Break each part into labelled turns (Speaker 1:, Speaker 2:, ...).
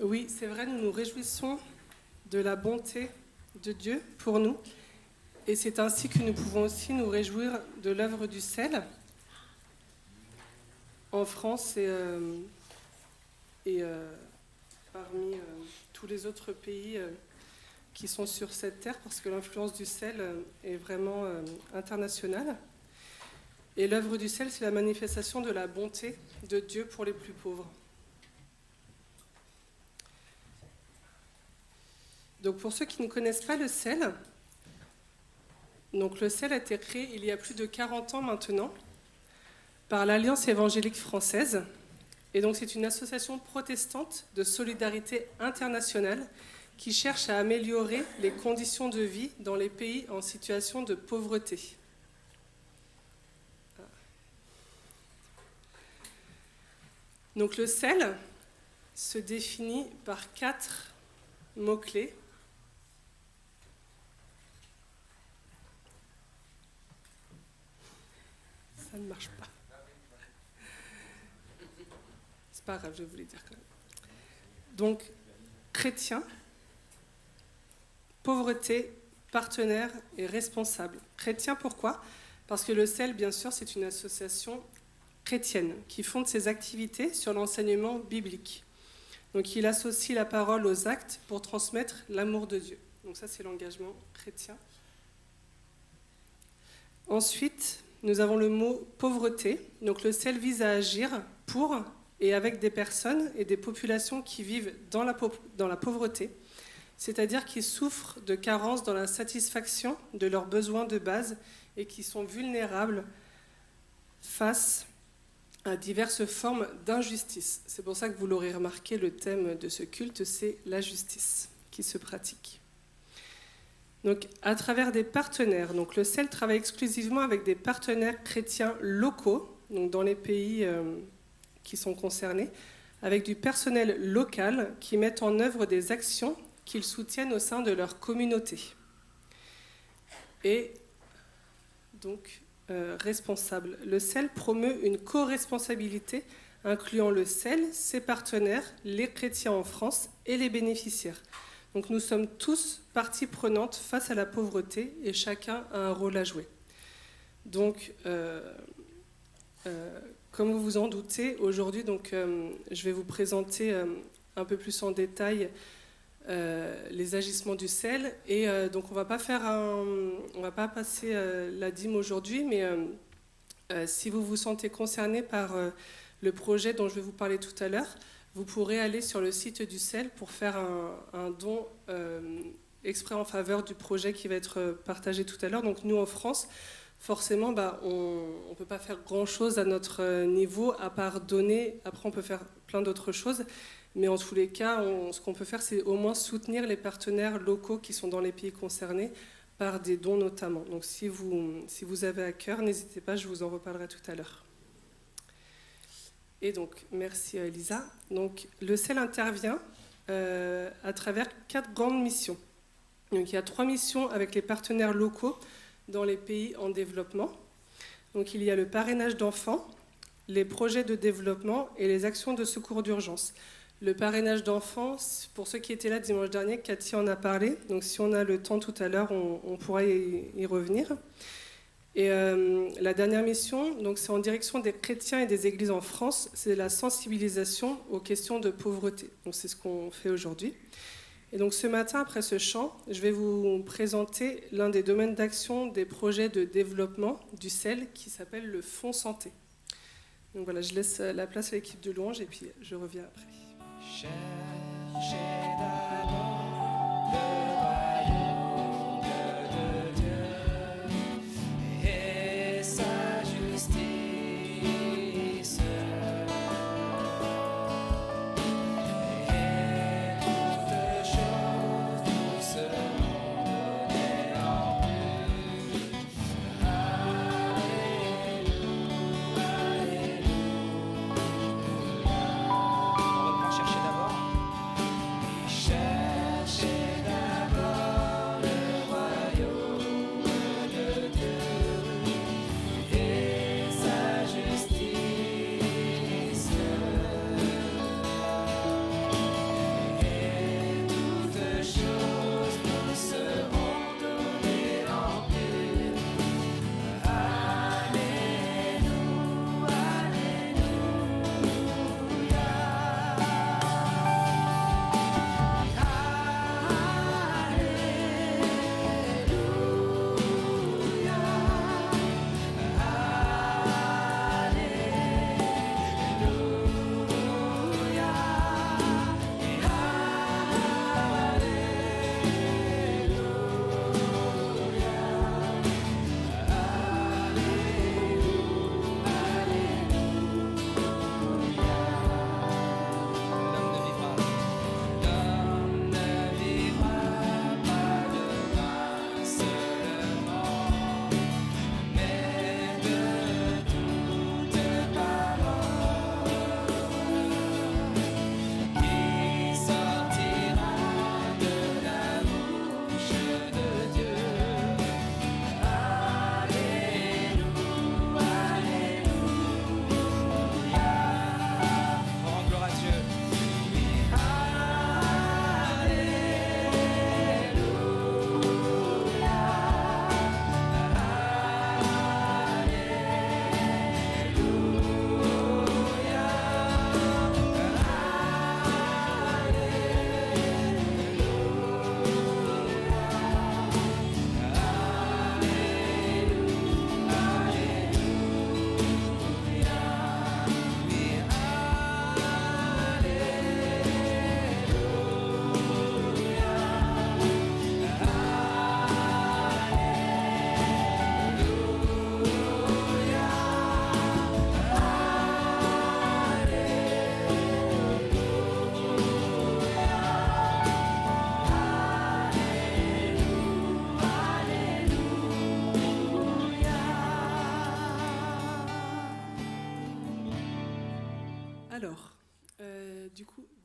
Speaker 1: Oui, c'est vrai, nous nous réjouissons de la bonté de Dieu pour nous. Et c'est ainsi que nous pouvons aussi nous réjouir de l'œuvre du sel en France et parmi tous les autres pays qui sont sur cette terre, parce que l'influence du sel est vraiment internationale. Et l'œuvre du sel, c'est la manifestation de la bonté de Dieu pour les plus pauvres. Donc pour ceux qui ne connaissent pas le sel, donc le sel a été créé il y a plus de 40 ans maintenant par l'Alliance évangélique française. Et donc c'est une association protestante de solidarité internationale qui cherche à améliorer les conditions de vie dans les pays en situation de pauvreté. Donc le sel se définit par 4 mots-clés. Ça ne marche pas. C'est pas grave, je voulais dire quand même. Donc, chrétien, pauvreté, partenaire et responsable. Chrétien, pourquoi ? Parce que le sel, bien sûr, c'est une association chrétienne qui fonde ses activités sur l'enseignement biblique. Donc, il associe la parole aux actes pour transmettre l'amour de Dieu. Donc ça, c'est l'engagement chrétien. Ensuite, nous avons le mot pauvreté. Donc le sel vise à agir pour et avec des personnes et des populations qui vivent dans la pauvreté, c'est-à-dire qui souffrent de carences dans la satisfaction de leurs besoins de base et qui sont vulnérables face à diverses formes d'injustice. C'est pour ça que vous l'aurez remarqué, le thème de ce culte, c'est la justice qui se pratique. Donc, à travers des partenaires, donc le sel travaille exclusivement avec des partenaires chrétiens locaux, donc dans les pays qui sont concernés, avec du personnel local qui met en œuvre des actions qu'ils soutiennent au sein de leur communauté. Et donc, responsable. Le sel promeut une co-responsabilité incluant le sel, ses partenaires, les chrétiens en France et les bénéficiaires. Donc nous sommes tous partie prenante face à la pauvreté et chacun a un rôle à jouer. Donc, comme vous vous en doutez, aujourd'hui, je vais vous présenter un peu plus en détail les agissements du sel. Et donc on va pas passer la dîme aujourd'hui, mais si vous vous sentez concerné par le projet dont je vais vous parler tout à l'heure, vous pourrez aller sur le site du sel pour faire un don exprès en faveur du projet qui va être partagé tout à l'heure. Donc nous en France, forcément, on ne peut pas faire grand-chose à notre niveau à part donner. Après, on peut faire plein d'autres choses. Mais en tous les cas, ce qu'on peut faire, c'est au moins soutenir les partenaires locaux qui sont dans les pays concernés par des dons notamment. Donc si vous avez à cœur, n'hésitez pas, je vous en reparlerai tout à l'heure. Et donc, merci Lisa. Donc, le sel intervient à travers 4 grandes missions. Donc, il y a 3 missions avec les partenaires locaux dans les pays en développement. Donc, il y a le parrainage d'enfants, les projets de développement et les actions de secours d'urgence. Le parrainage d'enfants, pour ceux qui étaient là dimanche dernier, Cathy en a parlé. Donc, si on a le temps tout à l'heure, on pourra y revenir. Et la dernière mission, donc, c'est en direction des chrétiens et des églises en France, c'est la sensibilisation aux questions de pauvreté. Donc c'est ce qu'on fait aujourd'hui. Et donc ce matin, après ce chant, je vais vous présenter l'un des domaines d'action des projets de développement du sel qui s'appelle le Fonds Santé. Donc voilà, je laisse la place à l'équipe de louange et puis je reviens après. Cherchez d'abord le royaume de Dieu et sa justice, et toutes choses nous seront données en plus. Alléluia, alléluia. On reprend chercher d'abord. Cherchez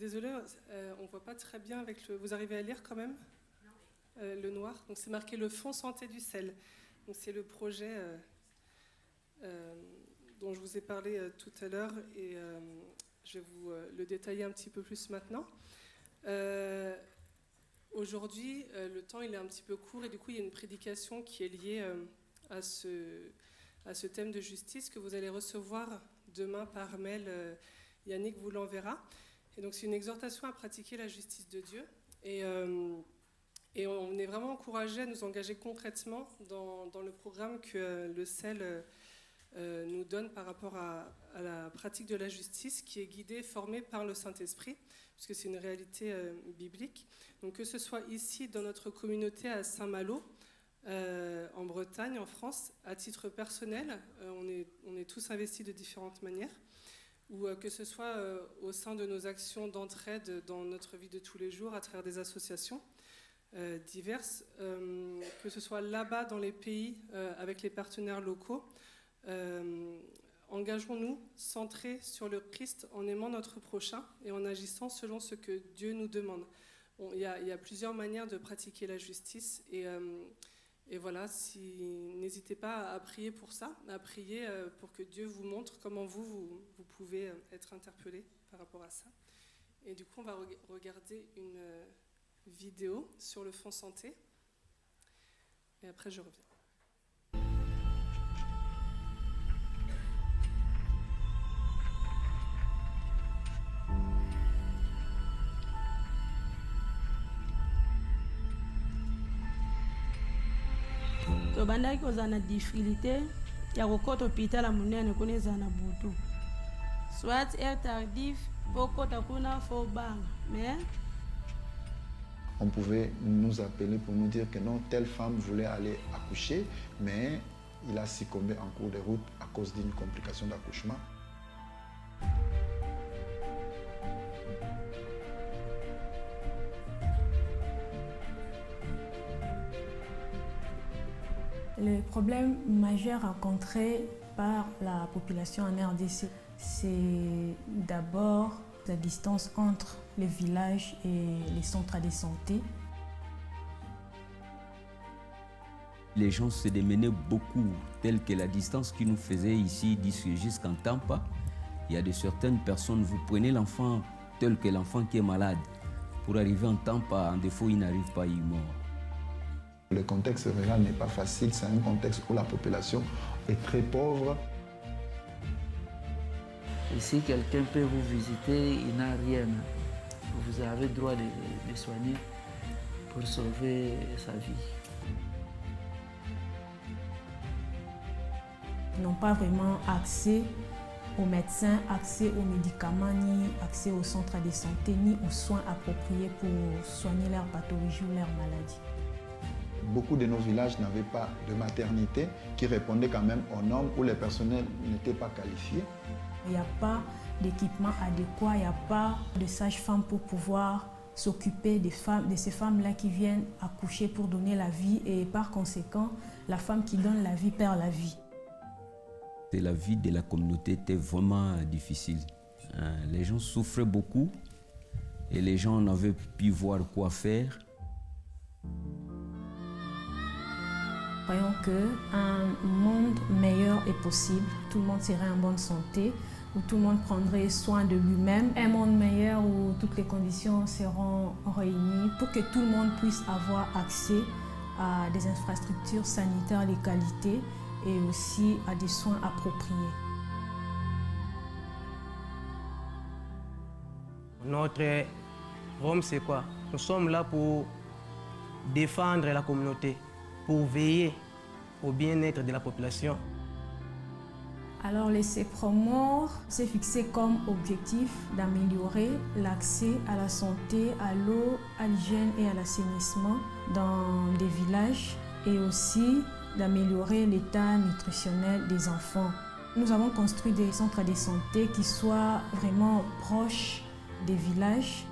Speaker 1: désolée, on ne voit pas très bien avec le... Vous arrivez à lire quand même le noir. Donc c'est marqué le Fonds Santé du sel. Donc c'est le projet dont je vous ai parlé tout à l'heure et je vais vous le détailler un petit peu plus maintenant. Aujourd'hui, le temps il est un petit peu court et du coup il y a une prédication qui est liée à ce thème de justice que vous allez recevoir demain par mail. Yannick vous l'enverra. Et donc c'est une exhortation à pratiquer la justice de Dieu. Et on est vraiment encouragé à nous engager concrètement dans le programme que le CEL nous donne par rapport à la pratique de la justice qui est guidée, formée par le Saint-Esprit, puisque c'est une réalité biblique. Donc que ce soit ici dans notre communauté à Saint-Malo, en Bretagne, en France, à titre personnel, on est tous investis de différentes manières, ou que ce soit au sein de nos actions d'entraide dans notre vie de tous les jours à travers des associations diverses, que ce soit là-bas dans les pays avec les partenaires locaux. Engageons-nous centrés sur le Christ en aimant notre prochain et en agissant selon ce que Dieu nous demande. Il y a plusieurs manières de pratiquer la justice et voilà, n'hésitez pas à prier pour ça, à prier pour que Dieu vous montre comment vous pouvez être interpellé par rapport à ça. Et du coup, on va regarder une vidéo sur le Fonds Santé et après je reviens.
Speaker 2: tobandaki kozala na difficulté ya kokota hôpital ya monene kuna ezala na butu soit air tardif po kota kuna fo banga mais
Speaker 3: on pouvait nous appeler pour nous dire que non, telle femme voulait aller accoucher, mais il a succombé en cours de route à cause d'une complication d'accouchement.
Speaker 4: Le problème majeur rencontré par la population en RDC, c'est d'abord la distance entre les villages et les centres de santé.
Speaker 5: Les gens se démenaient beaucoup, telle que la distance qui nous faisait ici jusqu'en Tampa. Il y a de certaines personnes, vous prenez l'enfant tel que l'enfant qui est malade. Pour arriver en Tampa, en défaut, il n'arrive pas, il est mort.
Speaker 3: Le contexte rural n'est pas facile, c'est un contexte où la population est très pauvre.
Speaker 6: Et si quelqu'un peut vous visiter, il n'a rien. Vous avez le droit de soigner pour sauver sa vie.
Speaker 4: Ils n'ont pas vraiment accès aux médecins, accès aux médicaments, ni accès aux centres de santé, ni aux soins appropriés pour soigner leurs pathologies ou leurs maladies.
Speaker 3: Beaucoup de nos villages n'avaient pas de maternité qui répondait quand même aux normes où les personnels n'étaient pas qualifiés.
Speaker 4: Il n'y a pas d'équipement adéquat, il n'y a pas de sage-femme pour pouvoir s'occuper de ces femmes-là qui viennent accoucher pour donner la vie et par conséquent, la femme qui donne la vie perd la vie.
Speaker 5: La vie de la communauté était vraiment difficile. Les gens souffraient beaucoup et les gens n'avaient pu voir quoi faire.
Speaker 4: Croyons qu'un monde meilleur est possible, tout le monde serait en bonne santé, où tout le monde prendrait soin de lui-même. Un monde meilleur où toutes les conditions seront réunies pour que tout le monde puisse avoir accès à des infrastructures sanitaires de qualité et aussi à des soins appropriés.
Speaker 7: Notre rôle, c'est quoi? Nous sommes là pour défendre la communauté, pour veiller au bien-être de la population.
Speaker 4: Alors les CEPROMOR s'est fixé comme objectif d'améliorer l'accès à la santé, à l'eau, à l'hygiène et à l'assainissement dans des villages et aussi d'améliorer l'état nutritionnel des enfants. Nous avons construit des centres de santé qui soient vraiment proches des villages.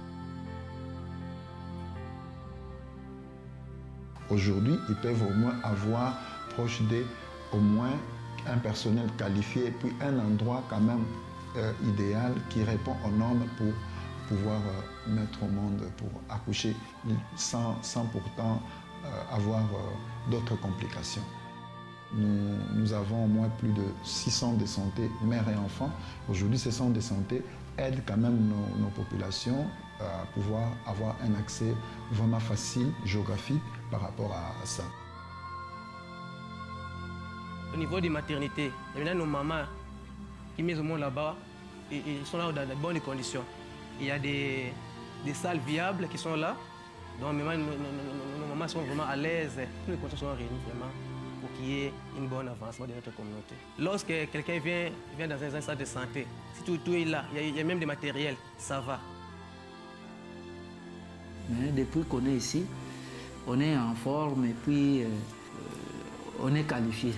Speaker 3: Aujourd'hui, ils peuvent au moins avoir proche d'eux au moins un personnel qualifié et puis un endroit quand même idéal qui répond aux normes pour pouvoir mettre au monde pour accoucher sans pourtant avoir d'autres complications. Nous avons au moins plus de 6 centres de santé mère et enfant. Aujourd'hui, ces centres de santé aident quand même nos populations à pouvoir avoir un accès vraiment facile, géographique, par rapport à ça.
Speaker 7: Au niveau des maternités, il y a nos mamans qui mettent au monde là-bas et ils sont là dans de bonnes conditions. Il y a des salles viables qui sont là, donc nos mamans sont vraiment à l'aise. Toutes les conditions sont réunies vraiment pour qu'il y ait un bon avancement de notre communauté. Lorsque quelqu'un vient dans un centre de santé, si tout est là, il y a même des matériels, ça va.
Speaker 6: Mais depuis qu'on est ici, on est en forme et puis on est qualifié.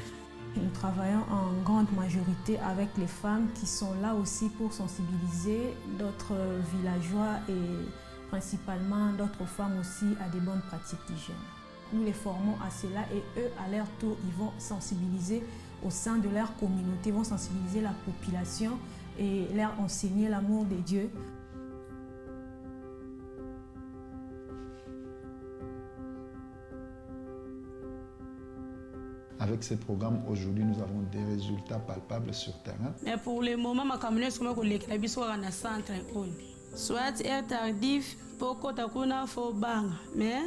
Speaker 4: Nous travaillons en grande majorité avec les femmes qui sont là aussi pour sensibiliser d'autres villageois et principalement d'autres femmes aussi à des bonnes pratiques d'hygiène. Nous les formons à cela et eux, à leur tour, ils vont sensibiliser au sein de leur communauté, ils vont sensibiliser la population et leur enseigner l'amour de Dieu.
Speaker 3: Avec ces programmes, aujourd'hui, nous avons des résultats palpables sur terrain.
Speaker 2: Mais pour le moment, ma communauté est comme les bisous dans le centre. Soit est tardif, pour takuna fo banga, mais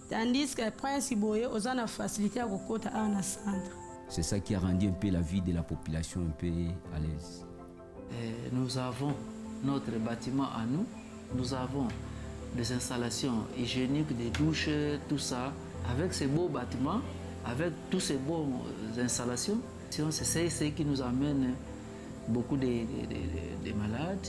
Speaker 2: tandis que principe aux ana facilité à côté à un centre.
Speaker 5: C'est ça qui a rendu un peu la vie de la population un peu à l'aise.
Speaker 6: Nous avons notre bâtiment à nous, nous avons des installations hygiéniques, des douches, tout ça. Avec ces beaux bâtiments, avec toutes ces bonnes installations, c'est ce qui nous amène beaucoup de malades.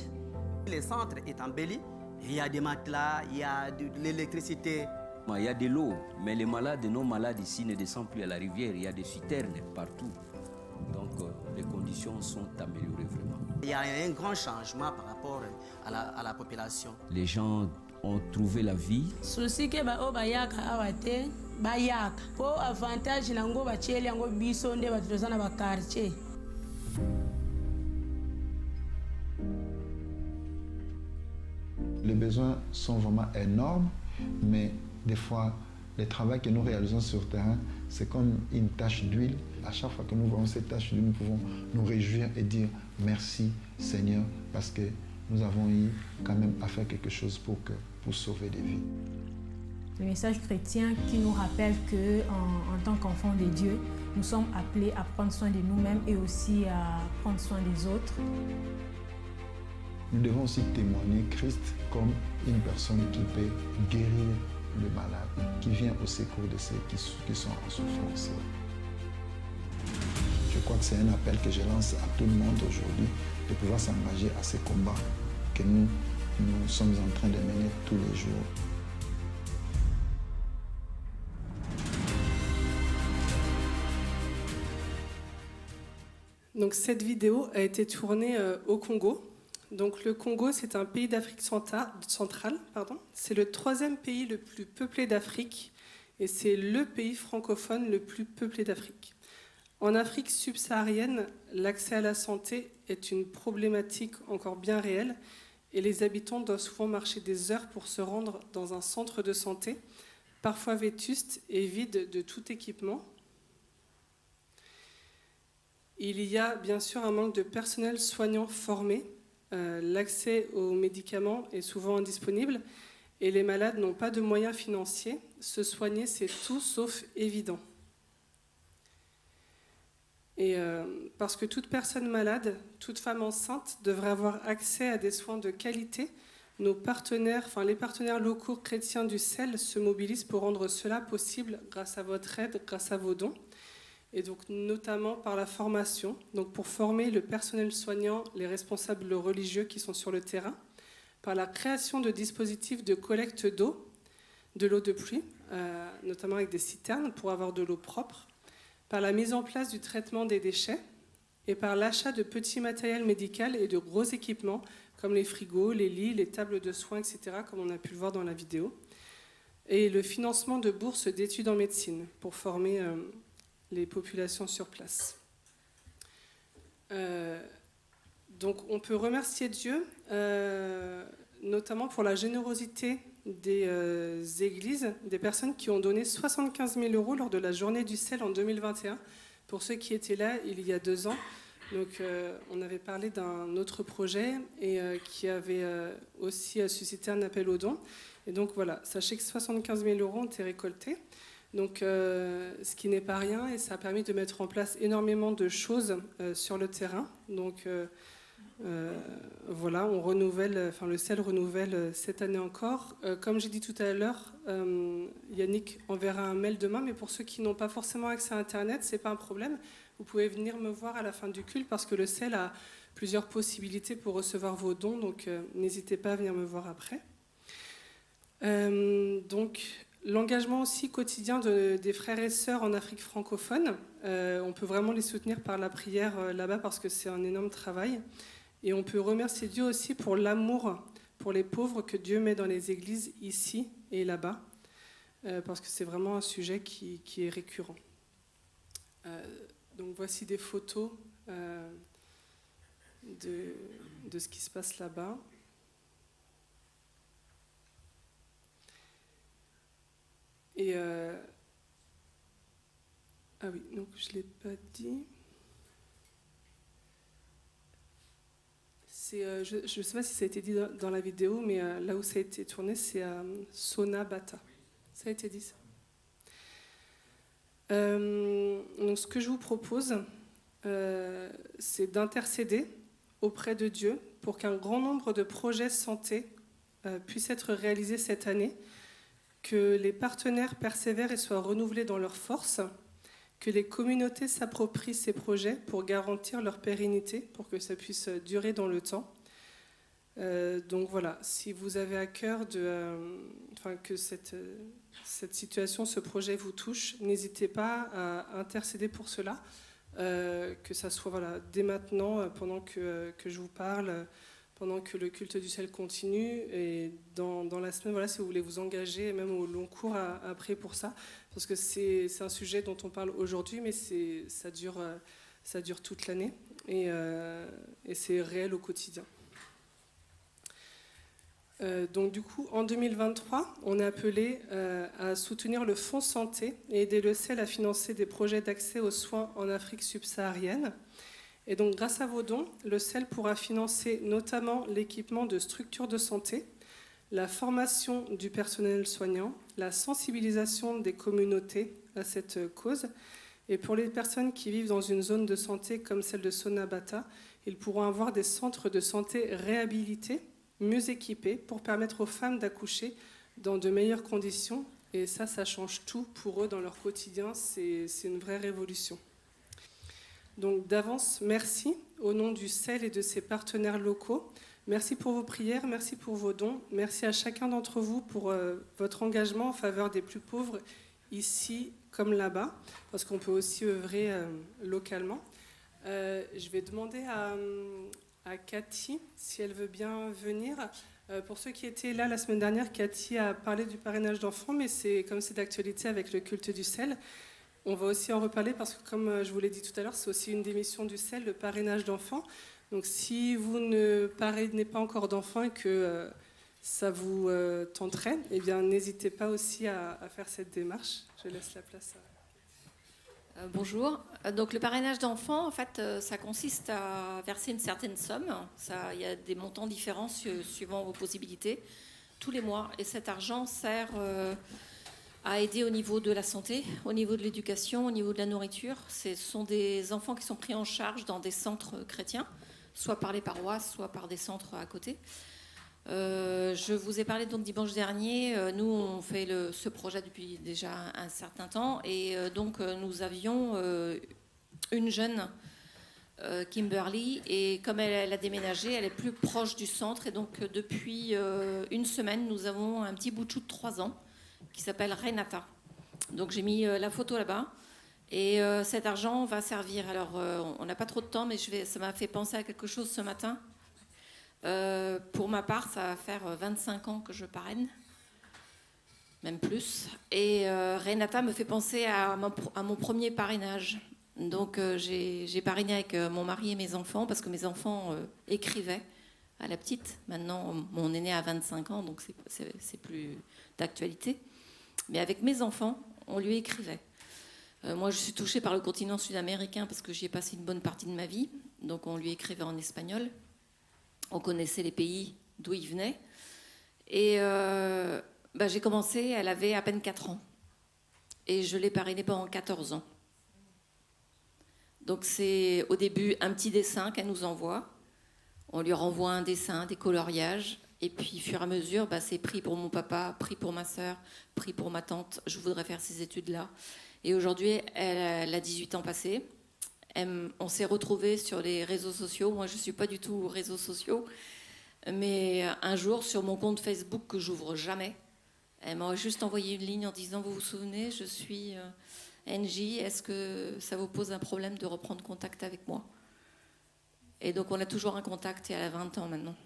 Speaker 8: Le centre est embelli, il y a des matelas, il y a de l'électricité.
Speaker 5: Il y a de l'eau, mais les malades, nos malades ici ne descendent plus à la rivière, il y a des citernes partout. Donc les conditions sont améliorées vraiment.
Speaker 8: Il y a un grand changement par rapport à la population.
Speaker 5: Les gens ont trouvé la vie.
Speaker 2: Souci que bayaka awate bayaka. Pour avantage nango bacheli yango biso nde batozana ba quartier.
Speaker 3: Les besoins sont vraiment énormes, mais des fois, le travail que nous réalisons sur terrain, c'est comme une tache d'huile. À chaque fois que nous voyons cette tache d'huile, nous pouvons nous réjouir et dire merci Seigneur, parce que nous avons eu quand même à faire quelque chose pour sauver des vies.
Speaker 4: Le message chrétien qui nous rappelle qu'en tant qu'enfants de Dieu, nous sommes appelés à prendre soin de nous-mêmes et aussi à prendre soin des autres.
Speaker 3: Nous devons aussi témoigner Christ comme une personne qui peut guérir le malade, qui vient au secours de ceux qui sont en souffrance. Je crois que c'est un appel que je lance à tout le monde aujourd'hui, de pouvoir s'engager à ces combats que nous sommes en train de mener tous les jours.
Speaker 1: Donc cette vidéo a été tournée au Congo. Donc le Congo, c'est un pays d'Afrique centrale. C'est le 3e pays le plus peuplé d'Afrique et c'est le pays francophone le plus peuplé d'Afrique. En Afrique subsaharienne, l'accès à la santé est une problématique encore bien réelle et les habitants doivent souvent marcher des heures pour se rendre dans un centre de santé, parfois vétuste et vide de tout équipement. Il y a bien sûr un manque de personnel soignant formé. L'accès aux médicaments est souvent indisponible et les malades n'ont pas de moyens financiers. Se soigner, c'est tout sauf évident. Et parce que toute personne malade, toute femme enceinte devrait avoir accès à des soins de qualité, les partenaires locaux chrétiens du CEL se mobilisent pour rendre cela possible grâce à votre aide, grâce à vos dons. Et donc notamment par la formation, donc pour former le personnel soignant, les responsables religieux qui sont sur le terrain, par la création de dispositifs de collecte d'eau, de l'eau de pluie, notamment avec des citernes pour avoir de l'eau propre, par la mise en place du traitement des déchets et par l'achat de petits matériels médicaux et de gros équipements comme les frigos, les lits, les tables de soins, etc., comme on a pu le voir dans la vidéo, et le financement de bourses d'études en médecine pour former les populations sur place. Donc on peut remercier Dieu. notamment pour la générosité des églises, des personnes qui ont donné 75 000 € lors de la journée du sel en 2021. Pour ceux qui étaient là il y a 2 ans, donc, on avait parlé d'un autre projet et qui avait aussi suscité un appel aux dons. Et donc voilà, sachez que 75 000 € ont été récoltés. Donc, ce qui n'est pas rien, et ça a permis de mettre en place énormément de choses sur le terrain. Donc voilà, on renouvelle, enfin le CEL renouvelle cette année encore. Comme j'ai dit tout à l'heure, Yannick enverra un mail demain, mais pour ceux qui n'ont pas forcément accès à Internet, c'est pas un problème. Vous pouvez venir me voir à la fin du culte parce que le CEL a plusieurs possibilités pour recevoir vos dons, donc n'hésitez pas à venir me voir après. Donc, l'engagement aussi quotidien des frères et sœurs en Afrique francophone, on peut vraiment les soutenir par la prière là-bas parce que c'est un énorme travail. Et on peut remercier Dieu aussi pour l'amour pour les pauvres que Dieu met dans les églises ici et là-bas, parce que c'est vraiment un sujet qui est récurrent. Donc voici des photos de ce qui se passe là-bas. Et ah oui, donc je ne l'ai pas dit. Je ne sais pas si ça a été dit dans la vidéo, mais là où ça a été tourné, c'est à Sonabata. Ça a été dit, ça. Donc ce que je vous propose, c'est d'intercéder auprès de Dieu pour qu'un grand nombre de projets santé puissent être réalisés cette année, que les partenaires persévèrent et soient renouvelés dans leur force, que les communautés s'approprient ces projets pour garantir leur pérennité, pour que ça puisse durer dans le temps. Donc voilà, si vous avez à cœur que cette situation, ce projet vous touche, n'hésitez pas à intercéder pour cela, que ça soit dès maintenant, pendant que je vous parle, pendant que le culte du ciel continue, et dans la semaine, si vous voulez vous engager, même au long cours, à prier pour ça, parce que c'est un sujet dont on parle aujourd'hui, mais ça dure toute l'année, et c'est réel au quotidien. Donc du coup, en 2023, on est appelé à soutenir le Fonds Santé et aider le CEL à financer des projets d'accès aux soins en Afrique subsaharienne. Et donc, grâce à vos dons, le CEL pourra financer notamment l'équipement de structures de santé, la formation du personnel soignant, la sensibilisation des communautés à cette cause. Et pour les personnes qui vivent dans une zone de santé comme celle de Sonabata, ils pourront avoir des centres de santé réhabilités, mieux équipés, pour permettre aux femmes d'accoucher dans de meilleures conditions. Et ça change tout pour eux dans leur quotidien. C'est une vraie révolution. Donc d'avance, merci au nom du CEL et de ses partenaires locaux. Merci pour vos prières, merci pour vos dons. Merci à chacun d'entre vous pour votre engagement en faveur des plus pauvres, ici comme là-bas, parce qu'on peut aussi œuvrer localement. Je vais demander à Cathy si elle veut bien venir. Pour ceux qui étaient là la semaine dernière, Cathy a parlé du parrainage d'enfants, mais comme c'est d'actualité avec le culte du CEL, on va aussi en reparler parce que, comme je vous l'ai dit tout à l'heure, c'est aussi une des missions du CEL, le parrainage d'enfants. Donc, si vous ne parrainez pas encore d'enfants et que ça vous tenterait, eh bien, n'hésitez pas aussi à faire cette démarche. Je laisse la place à...
Speaker 9: Bonjour. Donc, le parrainage d'enfants, en fait, ça consiste à verser une certaine somme. Il y a des montants différents suivant vos possibilités tous les mois. Et cet argent sert... à aider au niveau de la santé, au niveau de l'éducation, au niveau de la nourriture. Ce sont des enfants qui sont pris en charge dans des centres chrétiens, soit par les paroisses, soit par des centres à côté. Je vous ai parlé donc dimanche dernier. Nous, on fait ce projet depuis déjà un certain temps. Et donc, nous avions une jeune, Kimberly, et comme elle a déménagé, elle est plus proche du centre. Et donc, depuis une semaine, nous avons un petit bout de chou de 3 ans qui s'appelle Renata. Donc j'ai mis la photo là-bas. Et cet argent va servir. Alors, on n'a pas trop de temps, mais ça m'a fait penser à quelque chose ce matin. Pour ma part, ça va faire 25 ans que je parraine, même plus. Et Renata me fait penser à mon premier parrainage. Donc j'ai parrainé avec mon mari et mes enfants, parce que mes enfants écrivaient à la petite. Maintenant, mon aîné a 25 ans, donc c'est plus d'actualité. Mais avec mes enfants, on lui écrivait. Moi, je suis touchée par le continent sud-américain parce que j'y ai passé une bonne partie de ma vie. Donc, on lui écrivait en espagnol. On connaissait les pays d'où il venait. Et j'ai commencé, elle avait à peine 4 ans. Et je l'ai parrainée pendant 14 ans. Donc, c'est au début un petit dessin qu'elle nous envoie. On lui renvoie un dessin, des coloriages. Et puis, au fur et à mesure, c'est pris pour mon papa, pris pour ma sœur, pris pour ma tante. Je voudrais faire ces études-là. Et aujourd'hui, elle a 18 ans passés. On s'est retrouvés sur les réseaux sociaux. Moi, je ne suis pas du tout aux réseaux sociaux. Mais un jour, sur mon compte Facebook que j'ouvre jamais, elle m'a juste envoyé une ligne en disant « Vous vous souvenez, je suis NJ, est-ce que ça vous pose un problème de reprendre contact avec moi ?» Et donc, on a toujours un contact et elle a 20 ans maintenant.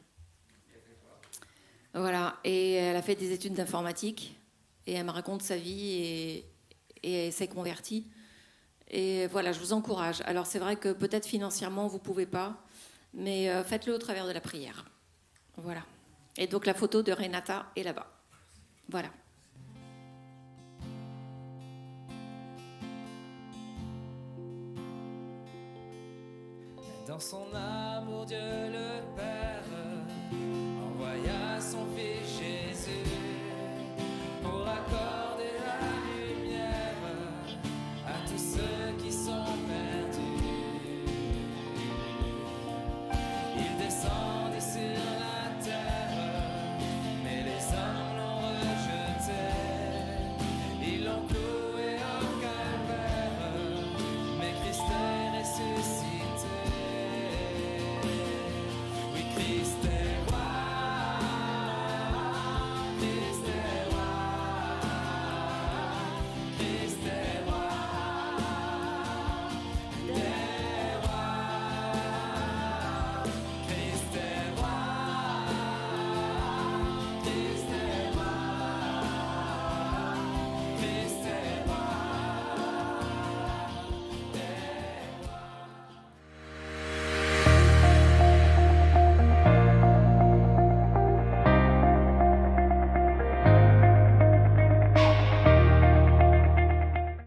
Speaker 9: Voilà. Et elle a fait des études d'informatique et elle me raconte sa vie et elle s'est convertie. Et voilà, je vous encourage. Alors, c'est vrai que peut-être financièrement, vous ne pouvez pas, mais faites-le au travers de la prière. Voilà. Et donc, la photo de Renata est là-bas. Voilà.
Speaker 10: Dans son amour, Dieu le Père envoya son Fils Jésus.